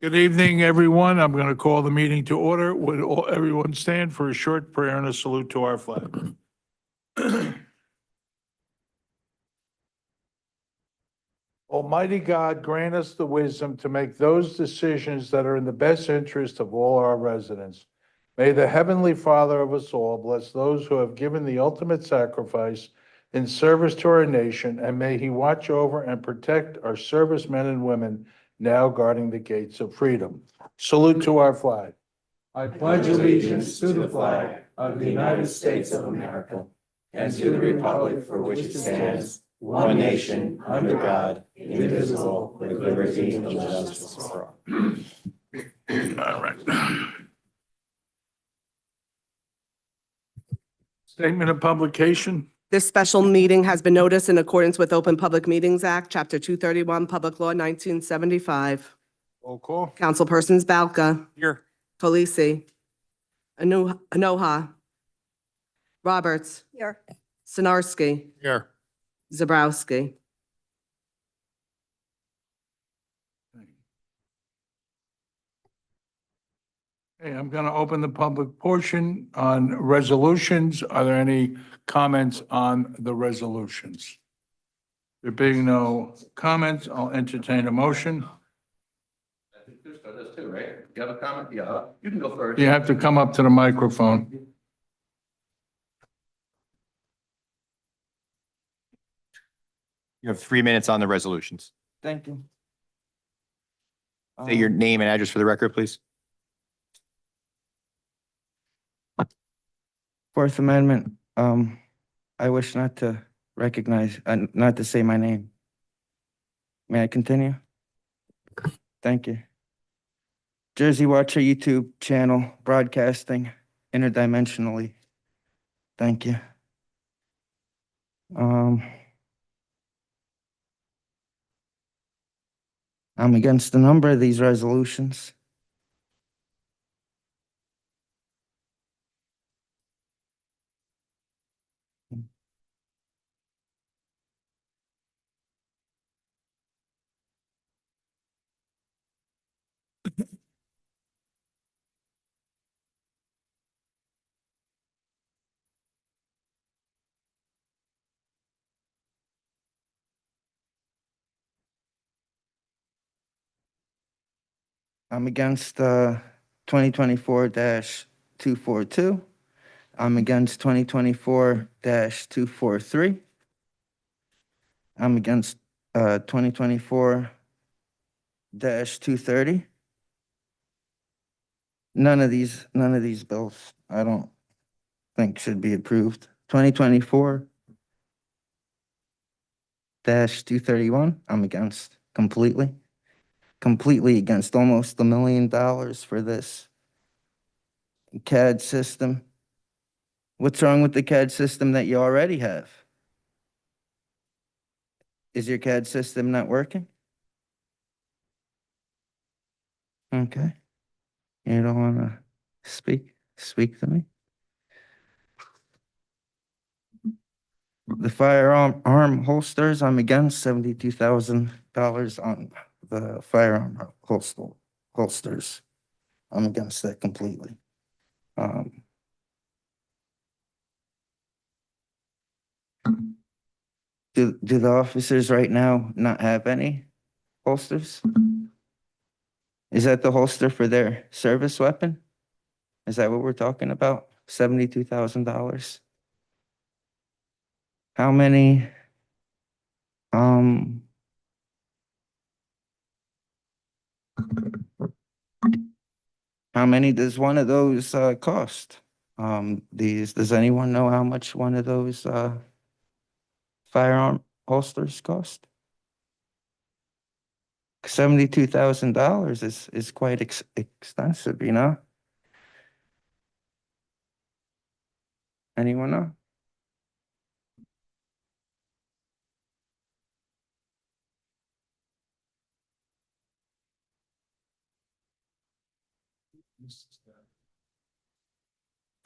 Good evening, everyone. I'm going to call the meeting to order. Would everyone stand for a short prayer and a salute to our flag? Almighty God, grant us the wisdom to make those decisions that are in the best interest of all our residents. May the Heavenly Father of us all bless those who have given the ultimate sacrifice in service to our nation, and may He watch over and protect our servicemen and women now guarding the gates of freedom. Salute to our flag. I pledge allegiance to the flag of the United States of America and to the republic for which it stands, one nation, under God, indivisible, with liberty and justice for all. All right. Statement of publication. This special meeting has been noticed in accordance with Open Public Meetings Act, Chapter 231, Public Law 1975. Roll call. Councilpersons Balca. Here. Polisi. Anoha. Roberts. Here. Sinarski. Here. Zabrowski. Okay, I'm going to open the public portion on resolutions. Are there any comments on the resolutions? There being no comments, I'll entertain a motion. I think there's others too, right? You have a comment? Yeah, you can go first. You have to come up to the microphone. You have 3 minutes on the resolutions. Thank you. Say your name and address for the record, please. Fourth Amendment, I wish not to recognize, not to say my name. May I continue? Thank you. Jersey Watcher YouTube channel broadcasting interdimensionally. Thank you. I'm against a number of these resolutions. I'm against 2024-242. I'm against 2024-243. I'm against 2024-230. None of these bills I don't think should be approved. 2024-231, I'm against completely. Completely against almost $1 million for this CAD system. What's wrong with the CAD system that you already have? Is your CAD system not working? Okay. You don't want to speak to me? The firearm holsters, I'm against $72,000 on the firearm holsters. I'm against that completely. Do the officers right now not have any holsters? Is that the holster for their service weapon? Is that what we're talking about? $72,000? How many, how many does one of those cost? Does anyone know how much one of those firearm holsters cost? $72,000 is quite expensive, you know? Anyone know?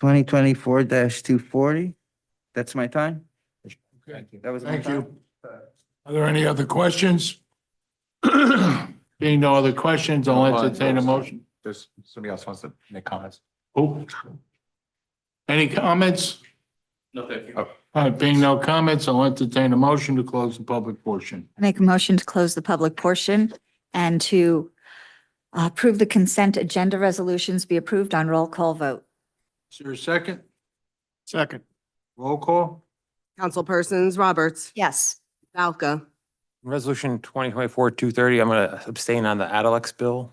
Twenty 2024-240. That's my time. Okay. That was my Thank time. you. Are there any other questions? Being no other questions, I'll entertain a motion. There's somebody else wants to make comments. Oh. Any comments? No, thank you. All right, being no comments, I'll entertain a motion to close the public portion. Make a motion to close the public portion and to approve the consent agenda resolutions be approved on roll call vote. Is there a second? Second. Roll call? Councilpersons Roberts, Yes. Valka, Resolution 2024-230, I'm going to abstain on the Adelex bill.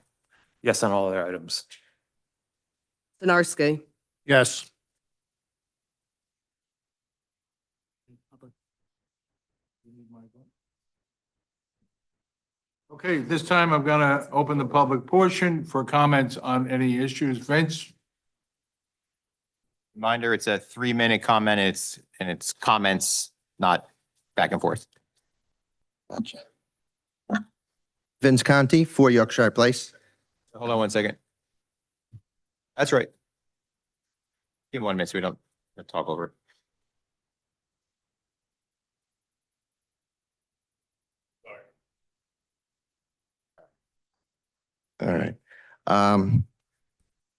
Yes on all other items. Stanarski, Yes. Okay, this time I'm gonna open the public portion for comments on any issues. Vince? Reminder, it's a 3-minute comment. It's comments, not back and forth. Vince Conti, 4 Yorkshire Place. Hold on 1 second. That's right. Give 1 minute so we don't talk over it. All right.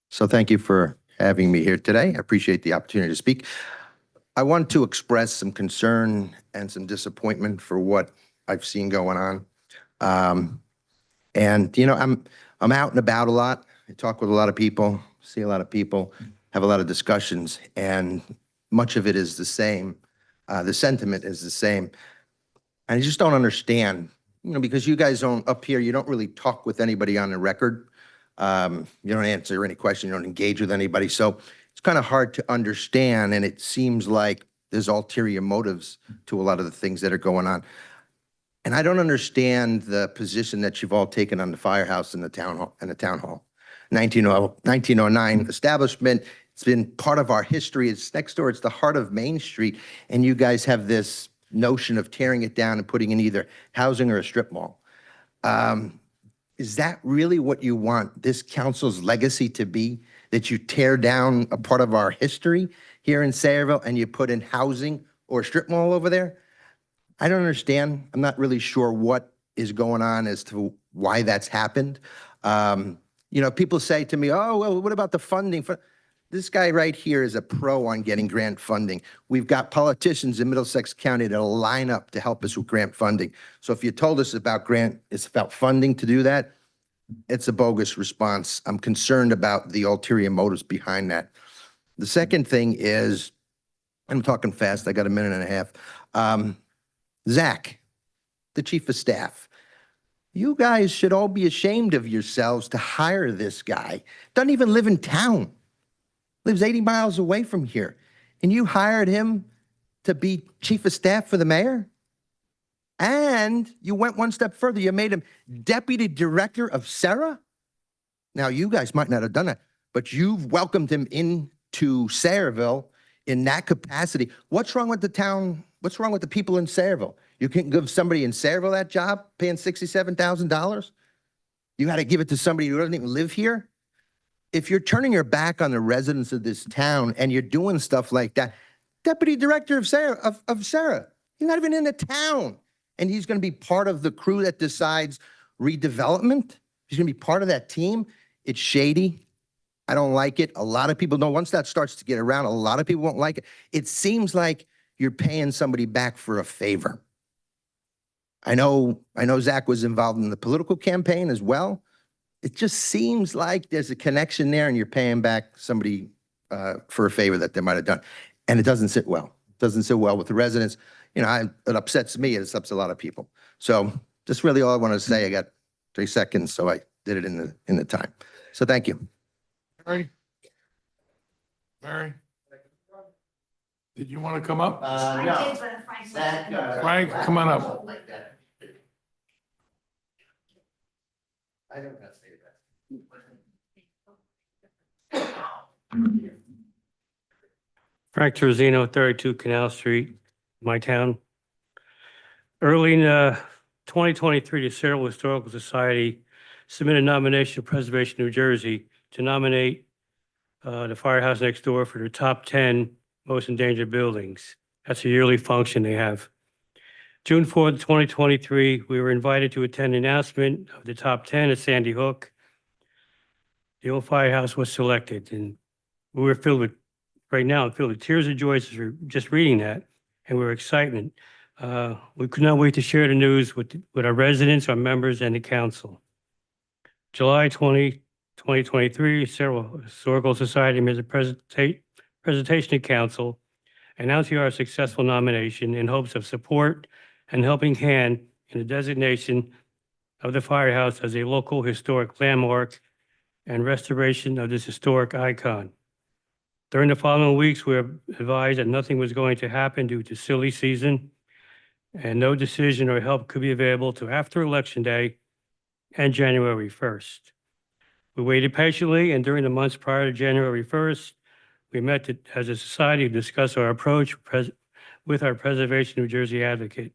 So thank you for having me here today. I appreciate the opportunity to speak. I want to express some concern and some disappointment for what I've seen going on. And, you know, I'm out and about a lot. I talk with a lot of people, see a lot of people, have a lot of discussions, and much of it is the same. The sentiment is the same. And I just don't understand, you know, because you guys don't, up here, you don't really talk with anybody on the record. You don't answer any question, you don't engage with anybody. So it's kind of hard to understand, and it seems like there's ulterior motives to a lot of the things that are going on. And I don't understand the position that you've all taken on the firehouse and the town hall, 1909 establishment. It's been part of our history. It's next door. It's the heart of Main Street. And you guys have this notion of tearing it down and putting in either housing or a strip mall. Is that really what you want this council's legacy to be? That you tear down a part of our history here in Sayreville and you put in housing or a strip mall over there? I don't understand. I'm not really sure what is going on as to why that's happened. You know, people say to me, oh, well, what about the funding? This guy right here is a pro on getting grant funding. We've got politicians in Middlesex County that'll line up to help us with grant funding. So if you told us about it's about funding to do that, it's a bogus response. I'm concerned about the ulterior motives behind that. The second thing is, I'm talking fast, I got a minute and a half. Zach, the chief of staff, you guys should all be ashamed of yourselves to hire this guy. Doesn't even live in town. Lives 80 miles away from here. And you hired him to be chief of staff for the mayor? And you went one step further. You made him deputy director of SARA? Now, you guys might not have done that, but you've welcomed him into Sayreville in that capacity. What's wrong with the town? What's wrong with the people in Sayreville? You can't give somebody in Sayreville that job paying $67,000? You got to give it to somebody who doesn't even live here? If you're turning your back on the residents of this town and you're doing stuff like that, deputy director of SARA, he's not even in the town. And he's going to be part of the crew that decides redevelopment. He's going to be part of that team. It's shady. I don't like it. A lot of people don't. Once that starts to get around, a lot of people won't like it. It seems like you're paying somebody back for a favor. I know Zach was involved in the political campaign as well. It just seems like there's a connection there and you're paying back somebody for a favor that they might have done. And it doesn't sit well. It doesn't sit well with the residents. You know, it upsets me. It upsets a lot of people. So just really all I want to say. I got 3 seconds, so I did it in the time. So thank you. Mary? Did you want to come up? No. Frank, come on up. I don't have to say that. Frank Terzino, 32 Canal Street, my town. Early in 2023, the Sayreville Historical Society submitted a nomination to Preservation New Jersey to nominate the firehouse next door for their top 10 most endangered buildings. That's a yearly function they have. June 4th, 2023, we were invited to attend an announcement of the top 10 at Sandy Hook. The old firehouse was selected, and we were filled with, right now, I'm filled with tears of joy just reading that, and we're excitement. We could not wait to share the news with our residents, our members, and the council. July 2023, Cerro Historical Society made a presentation to council announcing our successful nomination in hopes of support and helping hand in the designation of the firehouse as a local historic landmark and restoration of this historic icon. During the following weeks, we were advised that nothing was going to happen due to silly season, and no decision or help could be available to after Election Day and January 1st. We waited patiently, and during the months prior to January 1st, we met as a society to discuss our approach with our Preservation New Jersey advocate.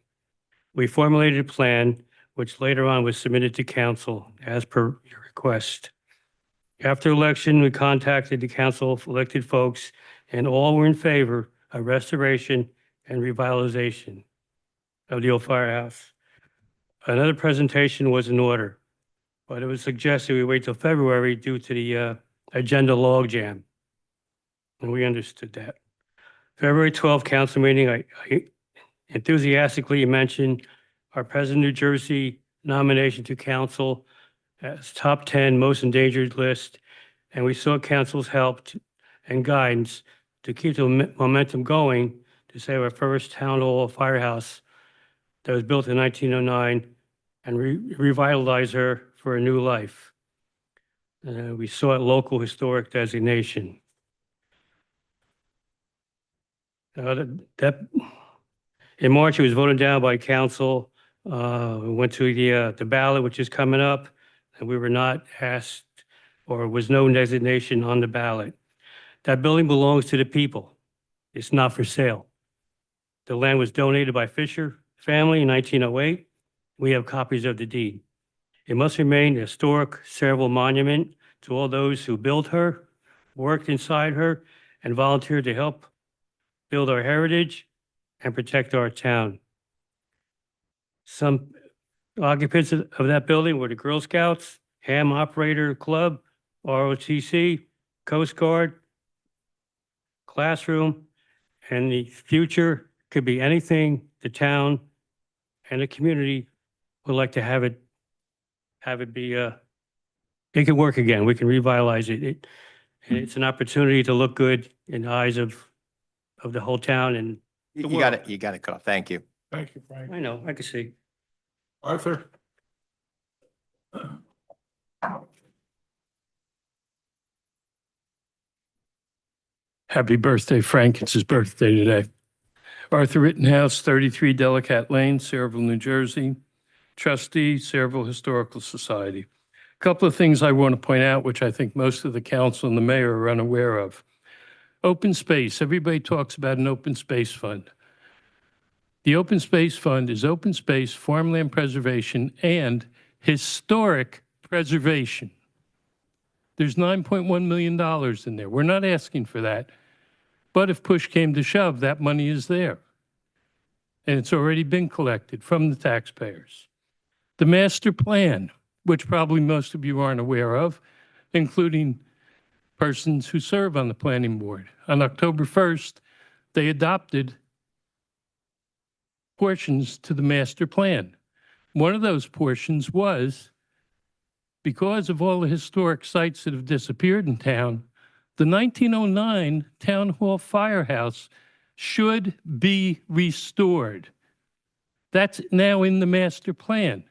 We formulated a plan, which later on was submitted to council as per your request. After election, we contacted the council of elected folks, and all were in favor of restoration and revitalization of the old firehouse. Another presentation was in order, but it was suggested we wait till February due to the agenda logjam. And we understood that. February 12th council meeting, I enthusiastically mentioned our President New Jersey nomination to council as top 10 most endangered list, and we sought council's help and guidance to keep the momentum going to save our first town hall firehouse that was built in 1909 and revitalize her for a new life. We sought local historic designation. In March, it was voted down by council. We went to the ballot, which is coming up, and we were not asked, or was no designation on the ballot. That building belongs to the people. It's not for sale. The land was donated by Fisher family in 1908. We have copies of the deed. It must remain a historic civil monument to all those who built her, worked inside her, and volunteered to help build our heritage and protect our town. Some occupants of that building were the Girl Scouts, Ham Operator Club, ROTC, Coast Guard, classroom, and the future could be anything the town and the community would like to have it be, it can work again. We can revitalize it. It's an opportunity to look good in the eyes of the whole town, and You got it, you got it cut off. Thank you. Thank you, Frank. I know, I can see. Arthur? Happy birthday, Frank. It's his birthday today. Arthur Rittenhouse, 33 Delacat Lane, Sayreville, New Jersey. Trustee, Sayreville Historical Society. A couple of things I want to point out, which I think most of the council and the mayor are unaware of. Open space. Everybody talks about an open space fund. The open space fund is open space, farmland preservation, and historic preservation. There's $9.1 million in there. We're not asking for that. But if push came to shove, that money is there. And it's already been collected from the taxpayers. The master plan, which probably most of you aren't aware of, including persons who serve on the planning board. On October 1st, they adopted portions to the master plan. One of those portions was, because of all the historic sites that have disappeared in town, the 1909 Town Hall Firehouse should be restored. That's now in the master plan.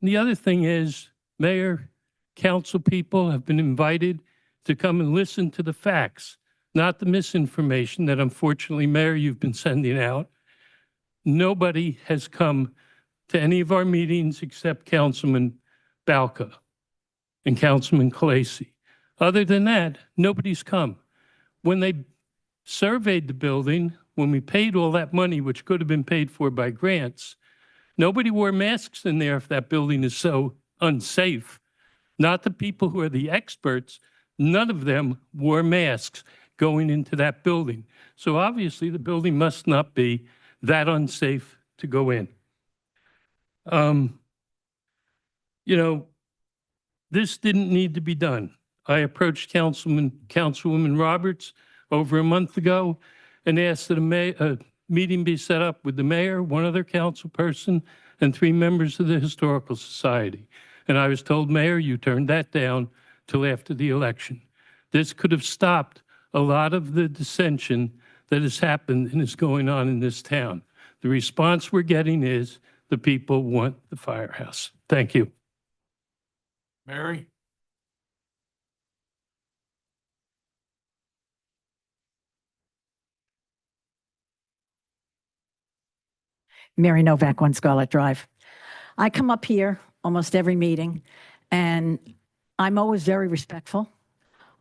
The other thing is, Mayor, council people have been invited to come and listen to the facts, not the misinformation that unfortunately, Mayor, you've been sending out. Nobody has come to any of our meetings except Councilman Balca and Councilman Khaleesi. Other than that, nobody's come. When they surveyed the building, when we paid all that money, which could have been paid for by grants, nobody wore masks in there if that building is so unsafe. Not the people who are the experts. None of them wore masks going into that building. So obviously the building must not be that unsafe to go in. You know, this didn't need to be done. I approached Councilwoman Roberts over a month ago and asked that a meeting be set up with the mayor, one other council person, and 3 members of the Historical Society. And I was told, Mayor, you turned that down till after the election. This could have stopped a lot of the dissension that has happened and is going on in this town. The response we're getting is the people want the firehouse. Thank you. Mary? Mary Novak, 1 Scarlet Drive. I come up here almost every meeting, and I'm always very respectful.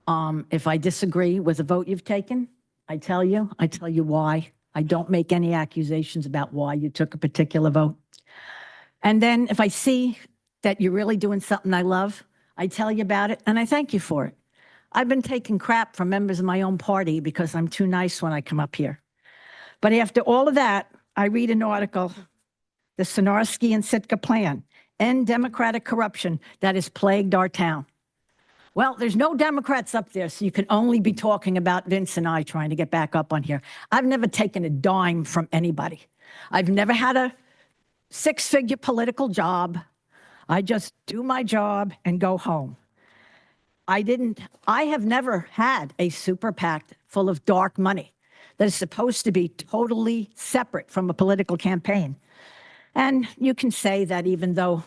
If I disagree with a vote you've taken, I tell you why. I don't make any accusations about why you took a particular vote. And then if I see that you're really doing something I love, I tell you about it, and I thank you for it. I've been taking crap from members of my own party because I'm too nice when I come up here. But after all of that, I read an article, the Sonarsky and Sitka Plan, End Democratic Corruption That Has Plagued Our Town. Well, there's no Democrats up there, so you can only be talking about Vince and I trying to get back up on here. I've never taken a dime from anybody. I've never had a 6-figure political job. I just do my job and go home. I have never had a super PAC full of dark money that is supposed to be totally separate from a political campaign. And you can say that even though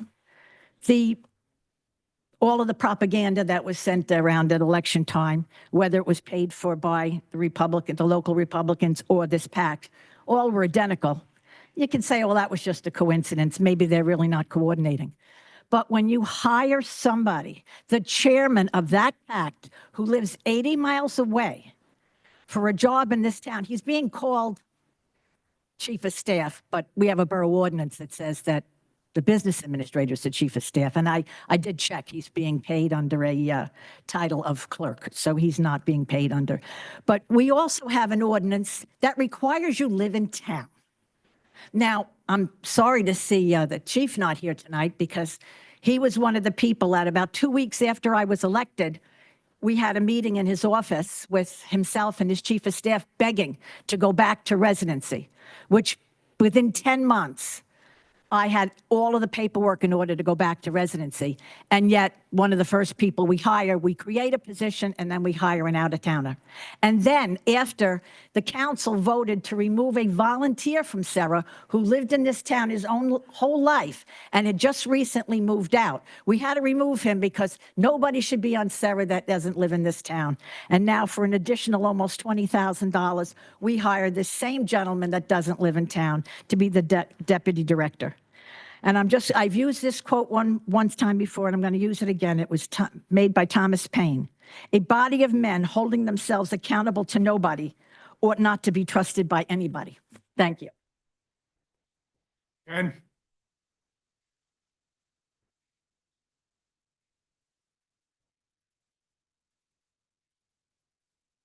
all of the propaganda that was sent around at election time, whether it was paid for by the local Republicans or this PAC, all were identical. You can say, well, that was just a coincidence. Maybe they're really not coordinating. But when you hire somebody, the chairman of that PAC, who lives 80 miles away, for a job in this town, he's being called chief of staff, but we have a borough ordinance that says that the business administrator is the chief of staff. And I did check, he's being paid under a title of clerk, so he's not being paid under. But we also have an ordinance that requires you live in town. Now, I'm sorry to see the chief not here tonight because he was one of the people that about 2 weeks after I was elected, we had a meeting in his office with himself and his chief of staff begging to go back to residency, which within 10 months, I had all of the paperwork in order to go back to residency. And yet, one of the first people we hire, we create a position and then we hire an out-of-towner. And then after the council voted to remove a volunteer from Sarah who lived in this town his own whole life and had just recently moved out, we had to remove him because nobody should be on Sarah that doesn't live in this town. And now for an additional almost $20,000, we hired this same gentleman that doesn't live in town to be the deputy director. And I've used this quote one time before, and I'm going to use it again. It was made by Thomas Paine. A body of men holding themselves accountable to nobody ought not to be trusted by anybody. Thank you. Ken?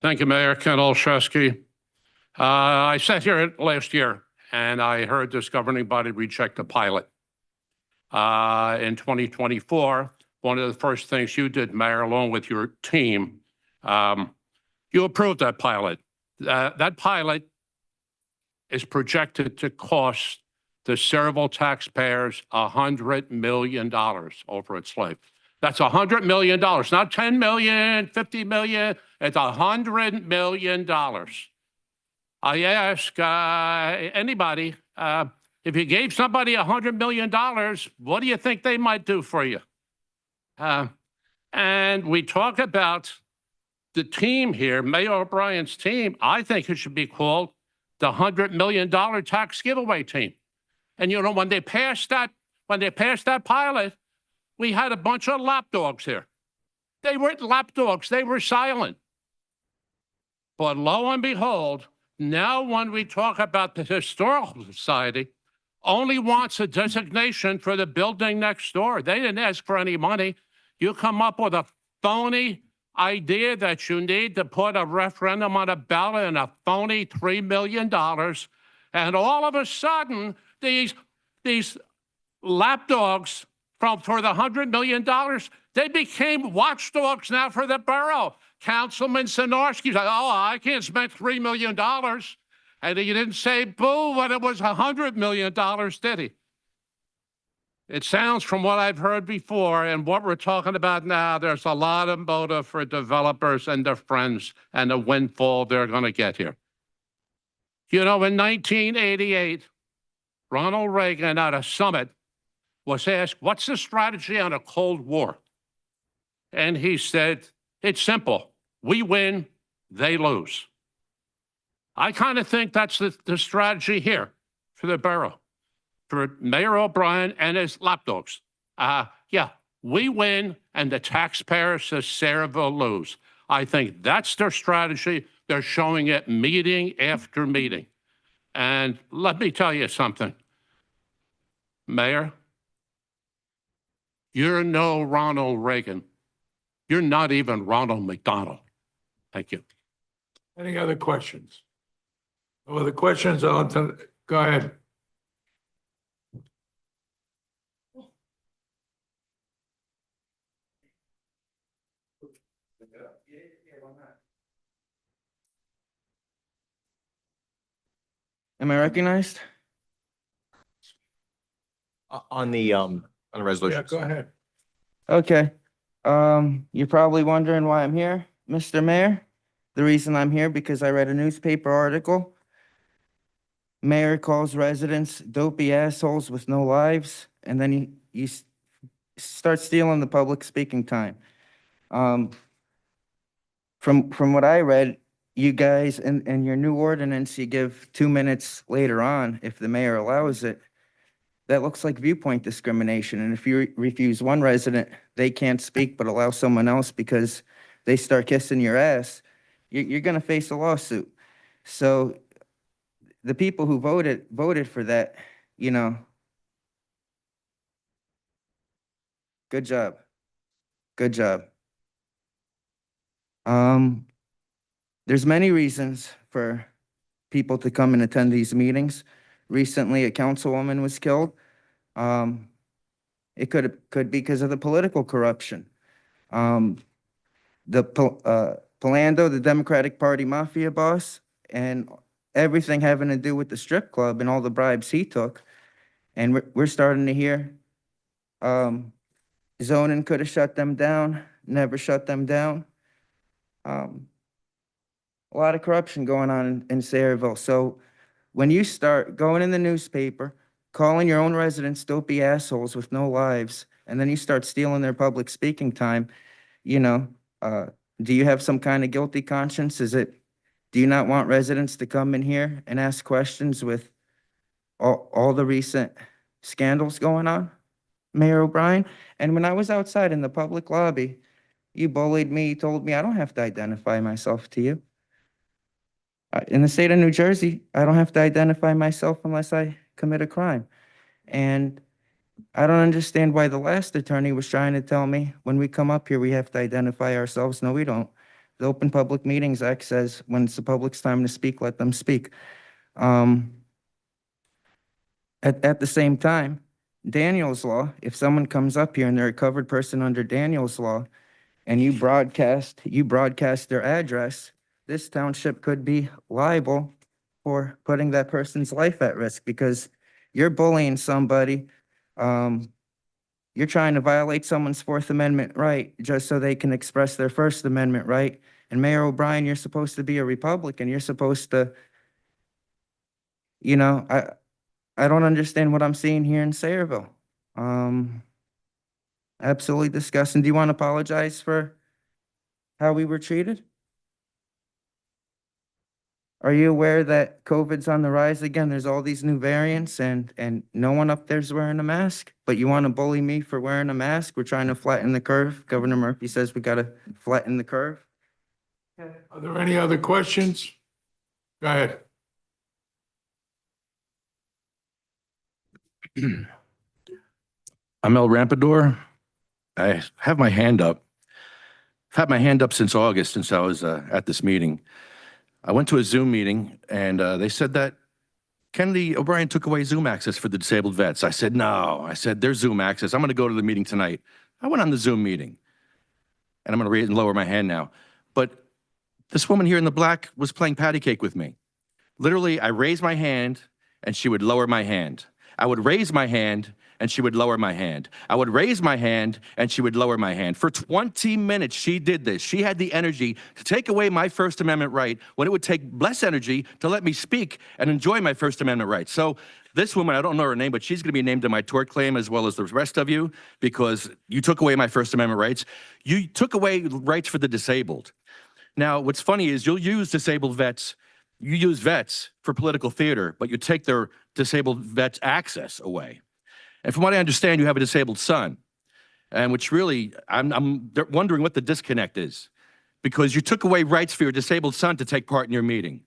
Thank you, Mayor. Ken Olszewski. I sat here last year and I heard this governing body reject the pilot. In 2024, one of the first things you did, Mayor, along with your team, you approved that pilot. That pilot is projected to cost the Saraville taxpayers $100 million over its life. That's $100 million, not 10 million, 50 million. It's $100 million. I ask anybody, if you gave somebody $100 million, what do you think they might do for you? And we talk about the team here, Mayor O'Brien's team. I think it should be called the $100 million tax giveaway team. And you know, when they passed that pilot, we had a bunch of lapdogs here. They weren't lapdogs, they were silent. But lo and behold, now when we talk about the Historical Society, only wants a designation for the building next door. They didn't ask for any money. You come up with a phony idea that you need to put a referendum on a ballot and a phony $3 million And all of a sudden, these lapdogs for the $100 million, they became watchdogs now for the borough. Councilman Sinarski said, oh, I can't spend $3 million. And he didn't say boo when it was $100 million, did he? It sounds from what I've heard before and what we're talking about now, there's a lot of motive for developers and their friends and the windfall they're going to get here. You know, in 1988, Ronald Reagan at a summit was asked, what's the strategy on a Cold War? And he said, it's simple. We win, they lose. I kind of think that's the strategy here for the borough, for Mayor O'Brien and his lapdogs. Yeah, we win and the taxpayers of Sayreville lose. I think that's their strategy. They're showing it meeting after meeting. And let me tell you something, Mayor, you're no Ronald Reagan. You're not even Ronald McDonald. Thank you. Any other questions? No other questions? Go ahead. Am I recognized? On the resolution. Yeah, go ahead. Okay. You're probably wondering why I'm here, Mr. Mayor. The reason I'm here because I read a newspaper article. Mayor calls residents dopey assholes with no lives, and then you start stealing the public speaking time. From what I read, you guys in your new ordinance, you give 2 minutes later on if the mayor allows it. That looks like viewpoint discrimination. And if you refuse one resident, they can't speak but allow someone else because they start kissing your ass, you're going to face a lawsuit. So the people who voted for that, you know, good job. Good job. There's many reasons for people to come and attend these meetings. Recently, a councilwoman was killed. It could be because of the political corruption. Palando, the Democratic Party mafia boss, and everything having to do with the strip club and all the bribes he took. And we're starting to hear zoning could have shut them down, never shut them down. A lot of corruption going on in Sayreville. So when you start going in the newspaper, calling your own residents dopey assholes with no lives, and then you start stealing their public speaking time, you know, do you have some kind of guilty conscience? Do you not want residents to come in here and ask questions with all the recent scandals going on, Mayor O'Brien? And when I was outside in the public lobby, you bullied me, you told me I don't have to identify myself to you. In the state of New Jersey, I don't have to identify myself unless I commit a crime. And I don't understand why the last attorney was trying to tell me when we come up here, we have to identify ourselves. No, we don't. The Open Public Meetings Act says when it's the public's time to speak, let them speak. At the same time, Daniel's Law, if someone comes up here and they're a covered person under Daniel's Law, and you broadcast their address, this township could be liable for putting that person's life at risk because you're bullying somebody. You're trying to violate someone's Fourth Amendment right just so they can express their First Amendment right. And Mayor O'Brien, you're supposed to be a Republican. You're supposed to, you know, I don't understand what I'm seeing here in Sayreville. Absolutely disgusting. Do you want to apologize for how we were treated? Are you aware that COVID's on the rise again? There's all these new variants and no one up there's wearing a mask, but you want to bully me for wearing a mask? We're trying to flatten the curve. Governor Murphy says we got to flatten the curve. Are there any other questions? Go ahead. I'm El Rampador. I have my hand up. I've had my hand up since August, since I was at this meeting. I went to a Zoom meeting and they said that Kennedy O'Brien took away Zoom access for the disabled vets. I said, no. I said, there's Zoom access. I'm going to go to the meeting tonight. I went on the Zoom meeting. And I'm going to raise and lower my hand now. But this woman here in the black was playing patty cake with me. Literally, I raised my hand and she would lower my hand. I would raise my hand and she would lower my hand. I would raise my hand and she would lower my hand. For 20 minutes, she did this. She had the energy to take away my First Amendment right when it would take less energy to let me speak and enjoy my First Amendment rights. So this woman, I don't know her name, but she's going to be named in my tort claim as well as the rest of you because you took away my First Amendment rights. You took away rights for the disabled. Now, what's funny is you'll use disabled vets, you use vets for political theater, but you take their disabled vets' access away. And from what I understand, you have a disabled son, and which really, I'm wondering what the disconnect is, because you took away rights for your disabled son to take part in your meeting.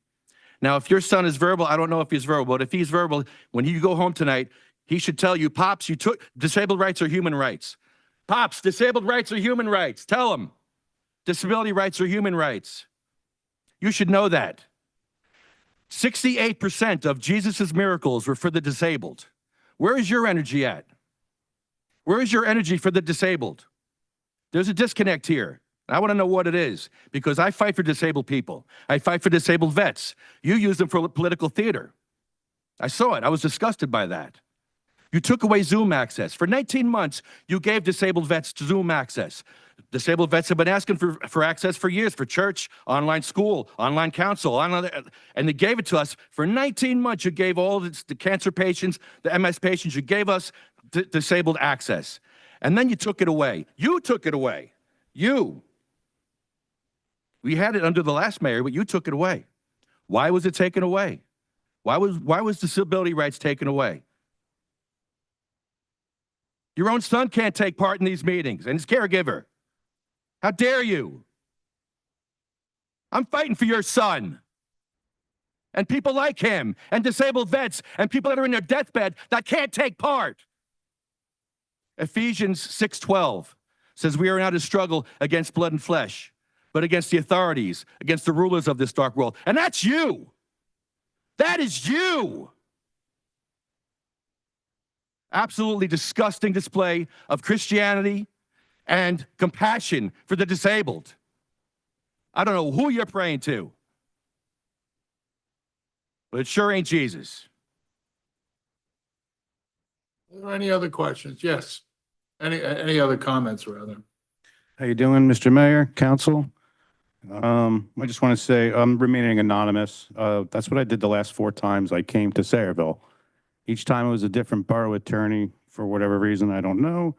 Now, if your son is verbal, I don't know if he's verbal, but if he's verbal, when you go home tonight, he should tell you, Pops, you took, disabled rights are human rights. Pops, disabled rights are human rights. Tell him, disability rights are human rights. You should know that. 68% of Jesus's miracles were for the disabled. Where is your energy at? Where is your energy for the disabled? There's a disconnect here. I want to know what it is, because I fight for disabled people. I fight for disabled vets. You use them for political theater. I saw it. I was disgusted by that. You took away Zoom access. For 19 months, you gave disabled vets Zoom access. Disabled vets have been asking for access for years, for church, online school, online counsel, and they gave it to us. For 19 months, you gave all the cancer patients, the MS patients, you gave us disabled access. And then you took it away. You took it away. You. We had it under the last mayor, but you took it away. Why was it taken away? Why was disability rights taken away? Your own son can't take part in these meetings, and his caregiver. How dare you? I'm fighting for your son and people like him and disabled vets and people that are in their deathbed that can't take part. Ephesians 6:12 says we are not to struggle against blood and flesh, but against the authorities, against the rulers of this dark world. And that's you. That is you. Absolutely disgusting display of Christianity and compassion for the disabled. I don't know who you're praying to, but it sure ain't Jesus. Are there any other questions? Yes. Any other comments, rather? How you doing, Mr. Mayor, Council? I just want to say I'm remaining anonymous. That's what I did the last 4 times I came to Sayreville. Each time it was a different borough attorney for whatever reason, I don't know.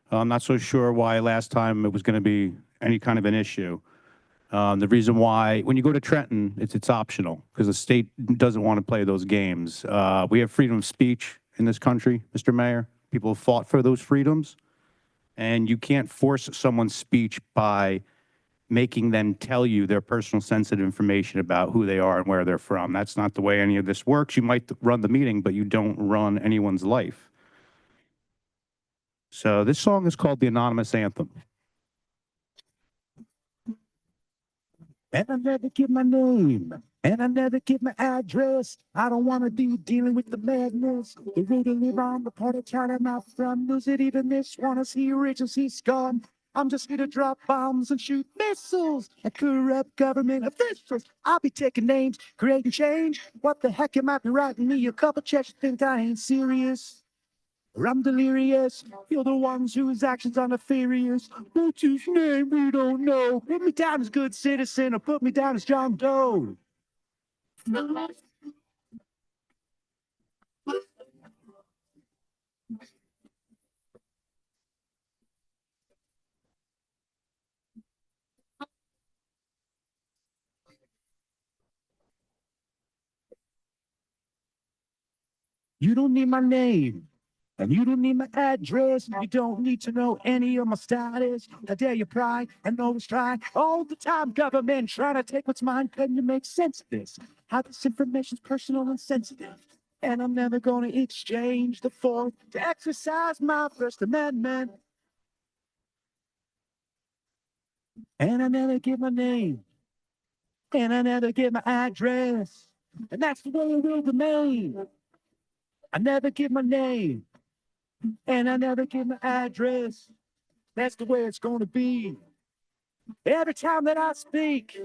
I'm not so sure why last time it was going to be any kind of an issue. The reason why, when you go to Trenton, it's optional because the state doesn't want to play those games. We have freedom of speech in this country, Mr. Mayor. People have fought for those freedoms, and you can't force someone's speech by making them tell you their personal sensitive information about who they are and where they're from. That's not the way any of this works. You might run the meeting, but you don't run anyone's life. So this song is called The Anonymous Anthem. And I never give my name, and I never give my address. I don't want to be dealing with the madness. The way to live on the part of town I'm not from. Does it even miss? Wanna see rich and see scum? I'm just here to drop bombs and shoot missiles at corrupt government officials. I'll be taking names, creating change. What the heck am I be writing me a couple checks? You think I ain't serious? Or I'm delirious. You're the ones whose actions are nefarious. What's his name? We don't know. Put me down as good citizen or put me down as John Doe. You don't need my name. And you don't need my address. You don't need to know any of my status. How dare you pry and always try. All the time, government trying to take what's mine. Couldn't you make sense of this? How this information's personal and sensitive. And I'm never going to exchange the fourth to exercise my First Amendment. And I never give my name. And I never give my address. And that's the way it will remain. I never give my name, and I never give my address. That's the way it's gonna be. Every time that I speak.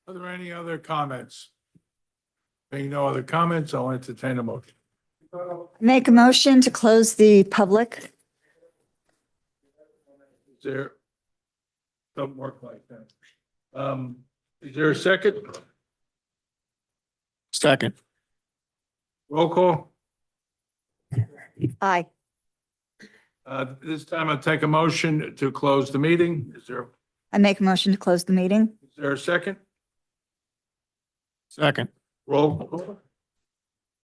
Are there any other comments? Being no other comments, I'll entertain a motion. Make a motion to close the public. Is there? Don't work like that. Is there a second? Second. Roll call. Aye. This time I'll take a motion to close the meeting. Is I make a motion to close the meeting. there a second? Second. Roll call.